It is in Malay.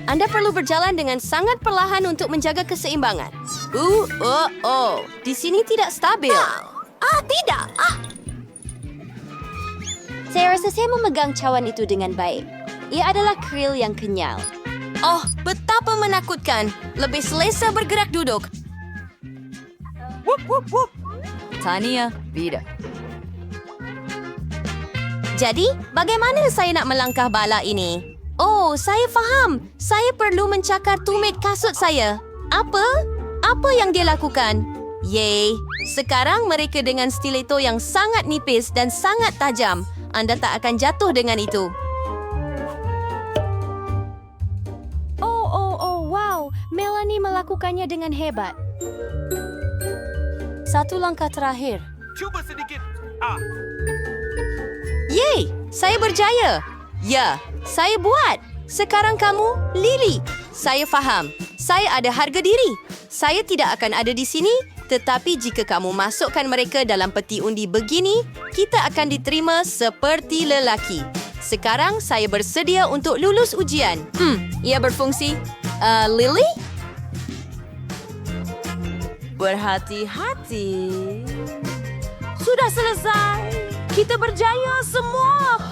Anda perlu berjalan dengan sangat perlahan untuk menjaga keseimbangan. Di sini tidak stabil. Tidak. Saya rasa saya memegang cawan itu dengan baik. Ia adalah krill yang kenyal. Oh, betapa menakutkan. Lebih selesa bergerak duduk. Tania, Vida. Jadi, bagaimana saya nak melangkah bala ini? Oh, saya faham. Saya perlu mencakar tumit kasut saya. Apa? Apa yang dia lakukan? Yeay, sekarang mereka dengan stiletto yang sangat nipis dan sangat tajam. Anda tak akan jatuh dengan itu. Wow. Melanie melakukannya dengan hebat. Satu langkah terakhir. Cuba sedikit. Yeay, saya berjaya. Ya, saya buat. Sekarang kamu, Lily. Saya faham. Saya ada harga diri. Saya tidak akan ada di sini, tetapi jika kamu masukkan mereka dalam peti undi begini, kita akan diterima seperti lelaki. Sekarang saya bersedia untuk lulus ujian. Ia berfungsi. Lily? Berhati-hati. Sudah selesai. Kita berjaya semua.